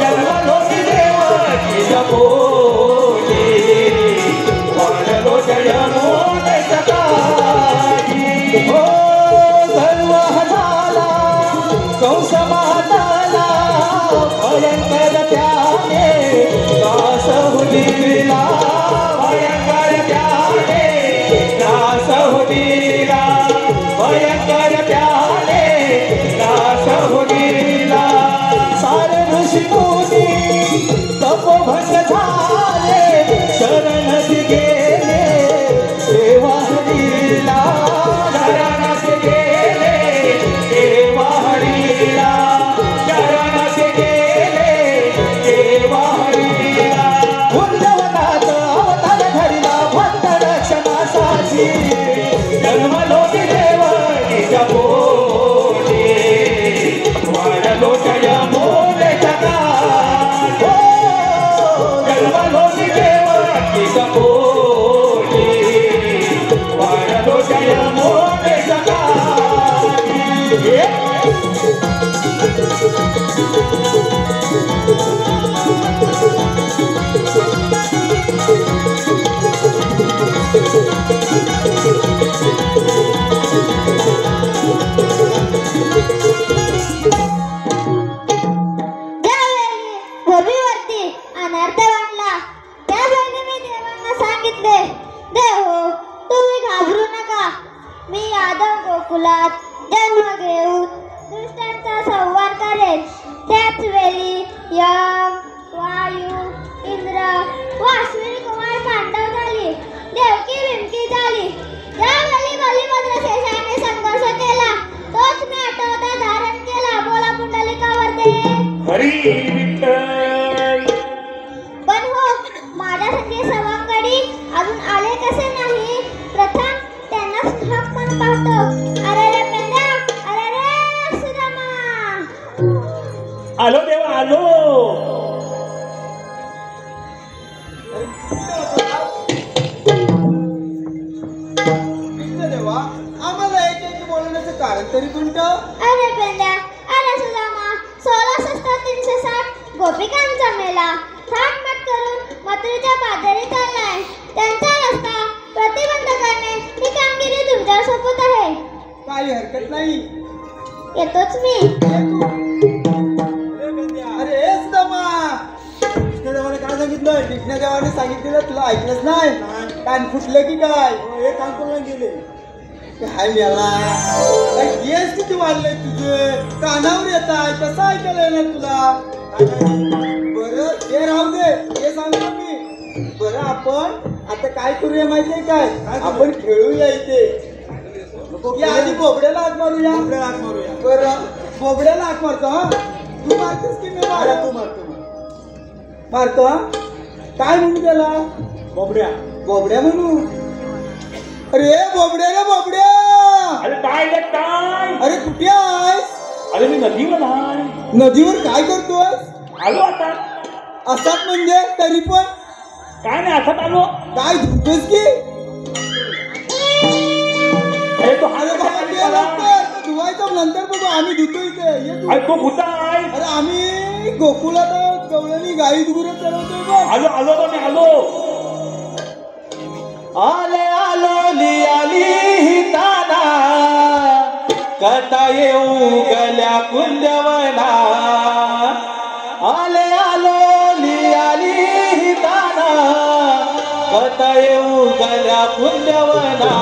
जन्मलो मी देवकीच्या पोटी वाढलो यमुनेच्या काठी हो सर्व झाला कंस महाताला भयंकर त्याने दास हुदिला भयंकर त्याने दास हुदिला भयंकर त्याने दास हुदिला सारे ऋषी मुनी तपोभंग झाले शरणच गेले देवा हरीला शरणच गेले देवा हरीला शरणच गेले देवा हरीला कुंजवनात अवतार धरिला भक्त रक्षणासाठी जन्मलो मी देवकीच्या पोटी वाढलो यमुनेच्या काठी जन्मलो मी देवकीच्या पोटी वाढलो यमुनेच्या काठी भूमीवरती अनर्थ वाटला त्यावेळी मी देवांना सांगितले देव तुम्ही घाबरू नका मी यादव गोकुलात जन्म घेऊन दुष्टांचा संहार करेन त्याच वेळी यम वायू इंद्र व अश्विनी कुमार पांडव झाली देवकी बिमकी झाली ज्यावेळी बलिभद्र शेषाने संघर्ष केला तोच मी आठवता धारण केला बोला पुंडलिकावरती हरी विठ्ठल पण हो माझ्या संगी सवंगडी अजून आले कसे नाही प्रथम त्यांनाच हाक मन पाहतो अरे रे पेंद्या अरे रे सुदामा आलो देवा आलो देवा आम्हाला एक बोलण्याचं कारण तरी कोणतं अरे पेंद्या अरे सुदामा 16 शस्त्र 360 गोपिकांचा मेला थाटमाट करून मथुरेच्या पादरी चाललाय त्यांचा रस्ता प्रतिबंध करणे ही कामगिरी तुमच्यावर सोपत आहे. काही हरकत नाही. येतोच मी. अरे सुदामा, कृष्णदेवाने काय सांगितलं? कृष्णदेवाने सांगितलेलं तुला ऐकलंच नाही? कान फुटलं की काय? हे काम करून गेले काय मेला? काय केस किती वाढलंय तुझे? कानावर येत आहे, कसं ऐकायला येणार तुला? बरं ते राहू दे, हे सांगतो मी. बरं आपण आता काय करूया माहितीये काय? आपण खेळूया इथे. या आधी बोबड्याला हाक मारूया. बरं बोबड्याला हाक मारतो. हा तू मारतोस की मी मारा? तू मारतो. हा काय म्हणू त्याला? बोबड्या म्हणू. अरे बोबड्या रे बोबड्या. अरे काय रे काय? अरे कुठे आहेस? अरे मी नदीवर आहे. नदीवर काय करतोस? आलो आता. असाच म्हणजे तरी पण काय नाही असत आलो. काय धुतोस की? अरे तो अरे बाबा ते लवकर धुवायचं नंतर बघू. आम्ही धुतो इथे. ये तू. अरे तो कुठं आहे? अरे आम्ही गोकुळात गवळणी गाई गुरं चरवतोय बघ. आलो मी आलो. आले आलो लियाली हिताना कथा येऊ गल्या कुंदवना. आले आलो लियाली हिताना कथा येऊ गल्या कुंदवना.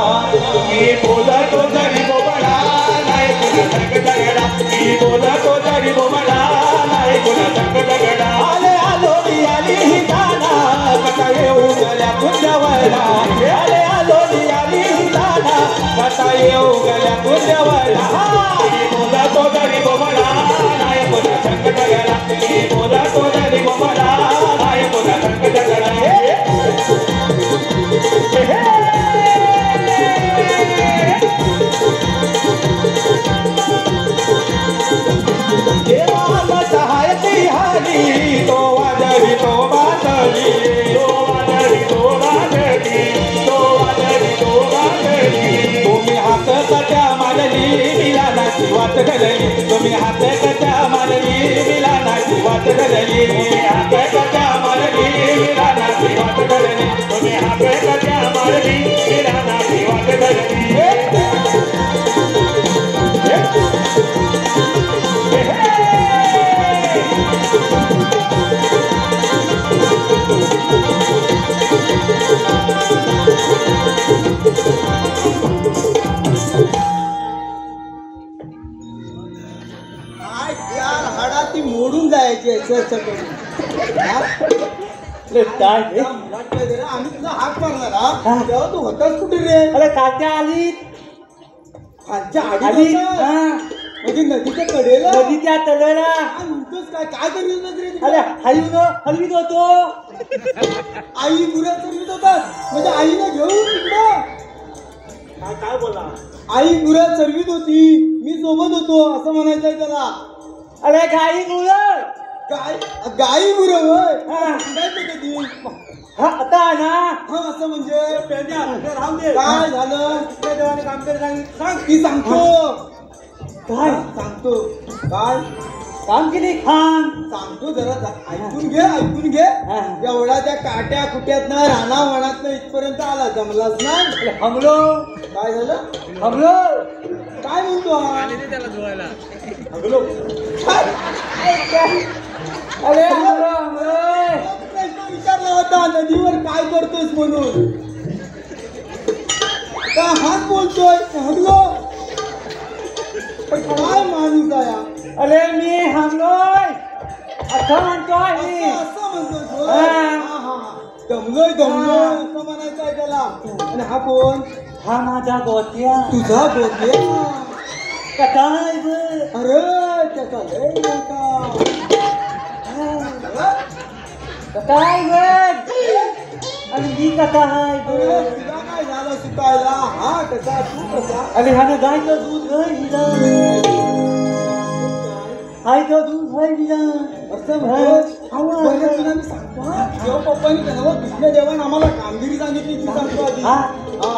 मी बोलतो तरी बोबडा नाही कुणा संग दगडा. मी बोलतो तरी बोबडा नाही कुणा संग दगडा. आले आलो लियाली हिताना कथा येऊ गल्या कुंदवना. आले आलो लियाली हिताना कथा येऊ गल्या कुंदवना. मी बोलतो तरी बोबडा नाही कुणा संग दगडा. मी बोलतो तरी बोबडा नाही कुणा संग दगडा. देवाला सहायती हाली तो वाजवी तो बाजली. तो वादळी तो वादळी तो वादळी तो वादळी. तुम्ही हात कट्या मारली मिलानाची वाट घडली. तुम्ही हात कट्या मारली मिलानाची वाट घडली. तुम्ही हात कट्या मारली विरानाची वाट धरली. तुम्ही हात कट्या मारली विरानाची वाट धरली. काय चार हाडा ती मोडून जायची चर्चा करून. आम्ही तुला हाक मारणार हा? तेव्हा तू होतास कुठे रे? अरे काट्या आली खालच्या आली आडी म्हणजे नदीच्या कडेला. नदीच्या तळेला. काय म्हणतोस? काय करीत होतास रे तिकडे? अरे हलवीत होतो. आई गुऱ्या चरवीत होतात म्हणजे आईला घेऊन तिकडं. काय बोला? आई गुऱ्या चरवीत होती, मी सोबत होतो असं म्हणायचंय त्याला. अरे गाई गुरं. गाई गुरं होय. हा. सांगायचं कधी? हा आता ना. हा असं म्हणजे राहू दे. काय झालं? देवाने काम कर सांग की सांगतो. काय सांगतो काय काम केली खान? सांगतो जरा ऐकून घे. हा. एवढा त्या काट्या कुट्यातनं राणा वनातनं इथपर्यंत आला, जमलाच नाही. हमलो. काय झालं? हमलो. काय म्हणतो हा? हमलो. अरे हमलो हमलो. प्रश्न विचारला होता नदीवर काय करतोस म्हणून. का हाच बोलतोय हमलो? पण काय माणूस आहे? अरे मी हमलोय असं म्हणतोय मी. असं म्हणतोय होय? हा. हा. दमलोय असं म्हणायचं आहे त्याला. आणि हा कोण? हा माझा गोत्या. तुझा बोलते. कथा आहे बे. अरे त्याचा लय मोठा. कथा आहे बे. आणि मी कथा आहे बे. अरे, तुला काय झालं सुकायला? हा कसा तू कसा? आणि ह्यानं गायचं दूध घाय दिलं. गायचं दूध घाय दिलं. असं म्हणतोस? बरं, तुला मी सांगतो हा. जेव्हा पप्पांनी त्याला कृष्णदेवान आम्हाला कामगिरी सांगितली ती सांगतो आधी. हा. हा.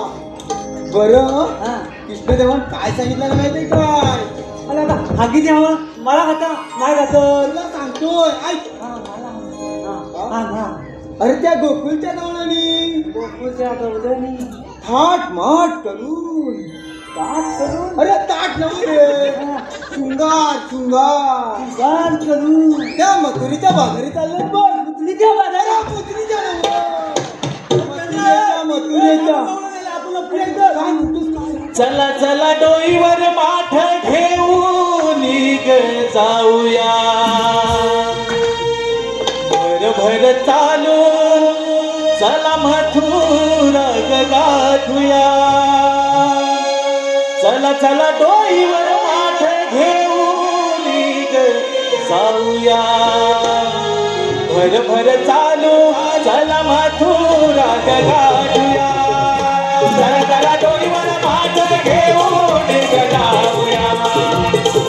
बरं हा. कृष्णदेवान काय सांगितलं माहितीये काय? अरे आता हागी द्यावं मला खाता नाही खात. तुला सांगतोय ऐक. हा. अरे त्या गोकुळच्या गवळणी गोकुळच्या गवळणी थाट माट करून अरे ताट नव्हे रे शृंगार शृंगार गार करून त्या मथुरीच्या बाजारी चालले बघ पुतलीच्या बाजारात मथुरीच्या मथुरीच्या चला चला डोईवर माठ घेऊन ग जाऊया भर भर चालू चला मथुरा ग गाठूया चला चला डोईवर माठ घेऊन ग जाऊया भर भर चालू चला मथुरा ग गाठूया चला चला डोईवर माठ घेऊन ग जाऊया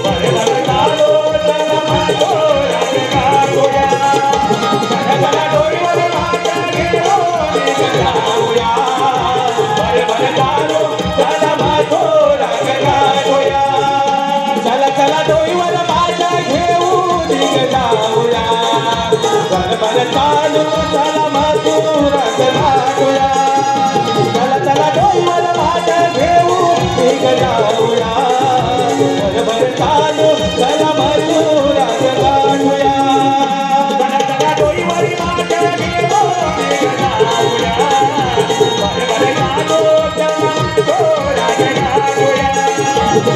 भर भर चालू चला मथुरा ग गाठूया चला चला डोईवर माठ घेऊन ग जाऊया भर भर चालू चला मथुरा ग गाठूया चला चला डोईवर माठ घेऊन ग जाऊया भर भर चालू चला मथुरा ग गाठूया चला चला डोईवर माठ घेऊन ग जाऊया भर भर चालू चला मथुरा ग गाठूया चला चला डोईवर माठ घेऊन ग जाऊया भर भर चालू चला मथुरा ग गाठूया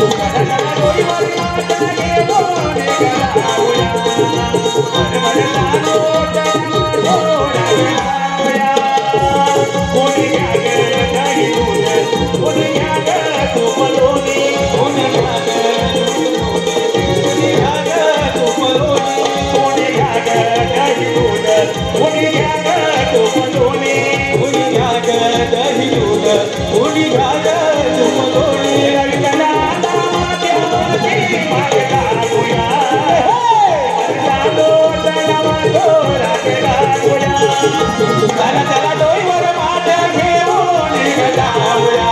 चला चला डोईवर माठ घेऊन ग जाऊया भर भर चालू चला मथुरा ग गाठूया कोणी घ्या ग दही दूध कोणी घ्या ग तूप लोणी कोणी घ्या ग कोणी घ्या ग तूप लोणी कोणी घ्या ग दही दूध कोणी घ्या ग तूप लोणी कोणी घ्या ग दही दूध कोणी घ्या ग तूप लोणी रविकला माथ्यावरती माग टाकूया चालो चला मथुरा ग गाठूया चला चला डोईवर माठ घेऊन ग जाऊया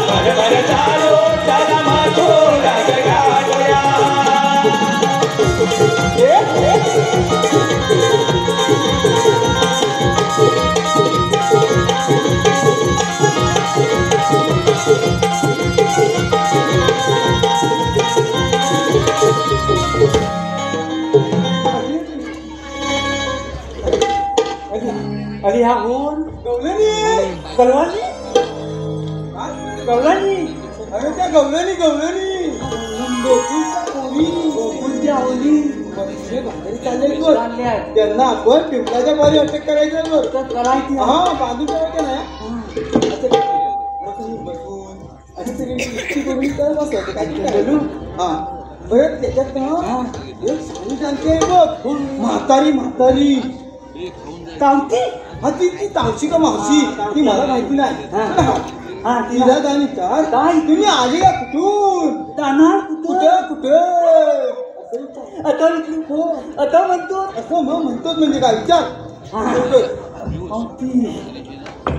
भर भर चालू चला मथुरा ग गाठूया अरे हा कोण गवलनी कलवानी कलवानी अरे त्या गवलनी गवलनी गोकुळच्या पोरी गोकुळच्या ओली मनुष्य बाहेर चालले बघ चालल्या त्यांना आपण पिंपळाच्या पारी अटक करायचं बघ तर करायची हा बाजू करायचं नाही असं बसून अशी सगळी युक्ती करून तर बसवायचं काय बोलू हा बरं त्याच्यात ना एक सारी शांती आहे बघ म्हातारी म्हातारी कावती हा ती तावशी का मावशी ती मला माहिती नाही हा तिला जाणी तर काय? तुम्ही आली का कुठून जाणार कुठं कुठं आता हो आता म्हणतो असं मग म्हणतोच म्हणजे काय विचार मावती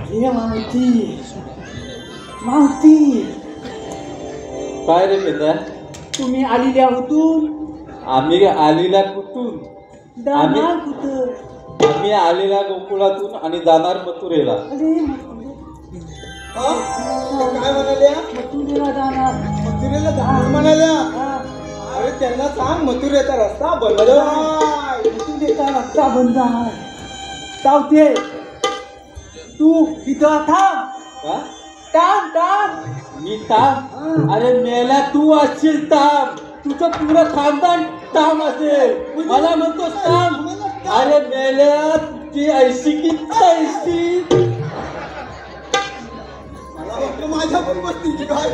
हे मावती मावती काय रे बेटा तुम्ही आलेल्या होतून आम्ही आलेला कुठून जाणार कुठं आम्ही आलेला गोकुळातून आणि जाणार मथुरेला अरे हा? काय म्हणाल्या मथुरेला जाणार मथुरेला जाणार म्हणाल्या हा अरे त्यांना सांग मथुरेचा रस्ता बंद आहे. मथुरेचा रस्ता बंद आहे चावते तू इथं थांब का थांब थांब मी थांब अरे मेला तू असशील थांब तुझं पुरं खानदान थांब असेल मला म्हणतोस थांब अरे मेल्या ती ऐशी की ऐशी मला वाटलं माझ्या पण बसती काय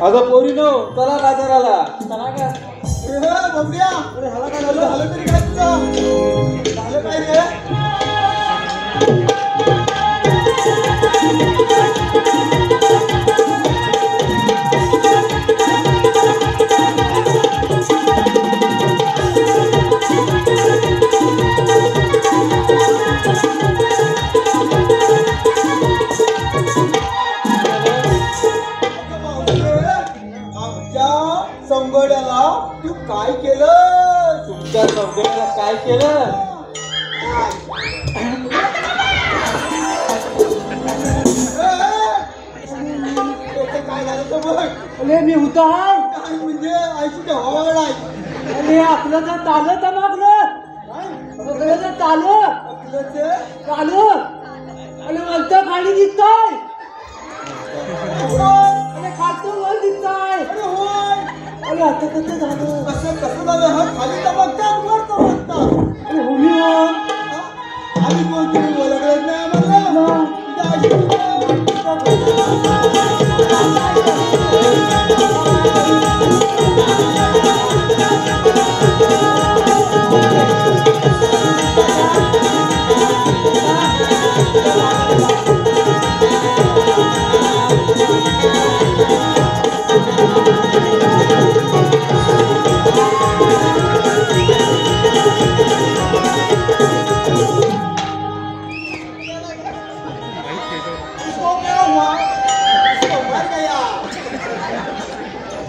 अगं पोरीनो चला बाजाराला चला का अरे बघूया अरे ह्याला काय झालं तरी काय तुझं झालं काय रे संगोड्याला तू काय केलं तुमच्या सौंदर्याला काय केलं अरे मी उतार म्हणजे आईची ढवाळ आहे. अरे आपलं जर चाललं तर मागलं आपलं जर चालू अरे म्हणतं खाली दिसतोय अरे खालचं वर दिसतोय. अरे आता कसं झालं कसं झालं हा खाली चमकतात वर चमकतात. अरे हो मी आम्ही कोणतरी ओळखलंच नाही आम्हाला.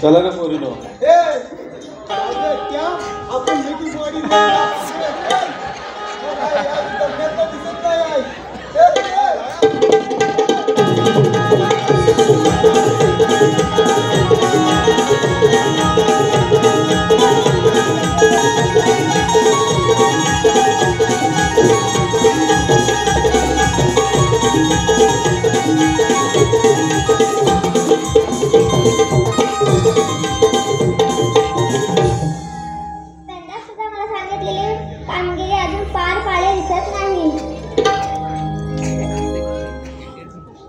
चला ना पोरीनो. आपण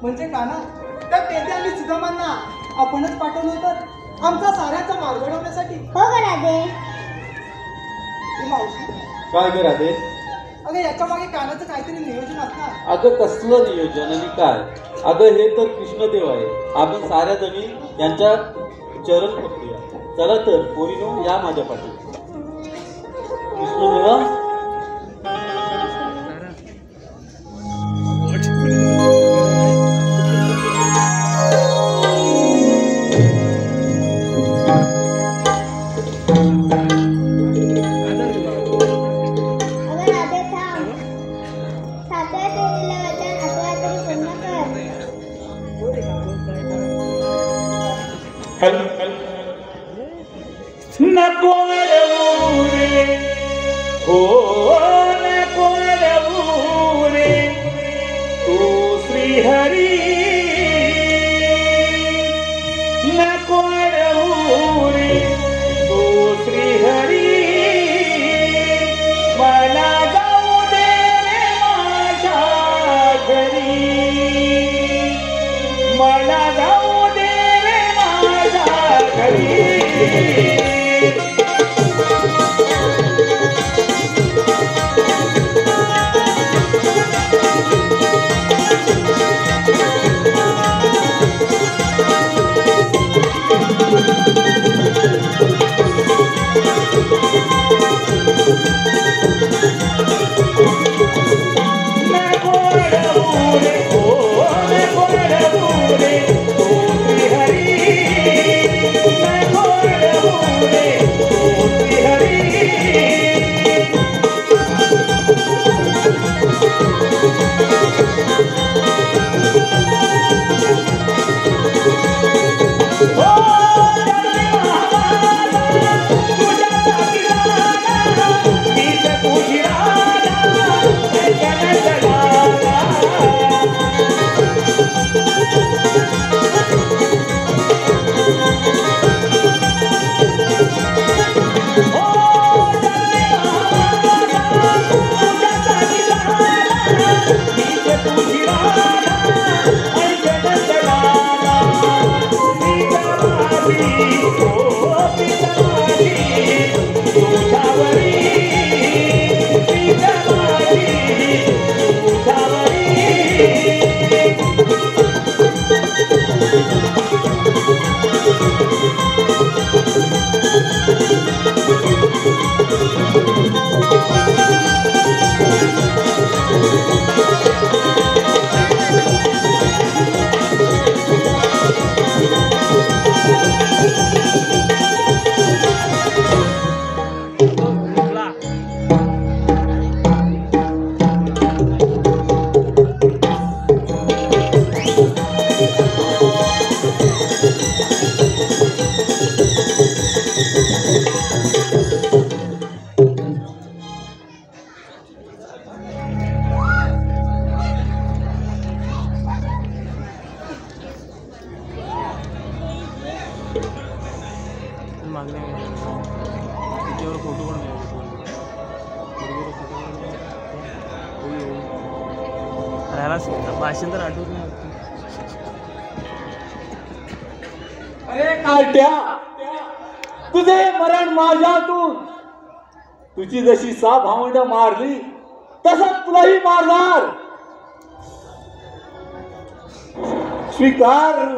म्हणजे का ना त्या पेंड्या आणि सुदामांना आपणच पाठवलं होतं आमचा साऱ्यांचा मार्ग घडवण्यासाठी. हो का राधे? मावशी काय ग राधे? अगं याच्या मागे कानाचं काहीतरी नियोजन असणार. अगं कसलं नियोजन आणि काय? अगं हे तर कृष्णदेव आहे. आपण साऱ्या जणी त्यांच्या चरण पकडूया. चला तर पोरीनो या माझ्या पाठी. कृष्णदेवा नको रवू रे हो नको रवू रे तू श्रीहरी नको रवू रे तू श्रीहरी मला जाऊ दे रे माझ्या घरी मला जाऊ दे रे माझ्या घरी. नको मागणी आहे त्याच्यावर फोटो पण राहायला भाषण तर आठवत नाही. अरे कार्ट्या, तुझे मरण माझ्यातून. तुझी जशी 6 भावंड मारली तसंच तुलाही मारणार. स्वीकार.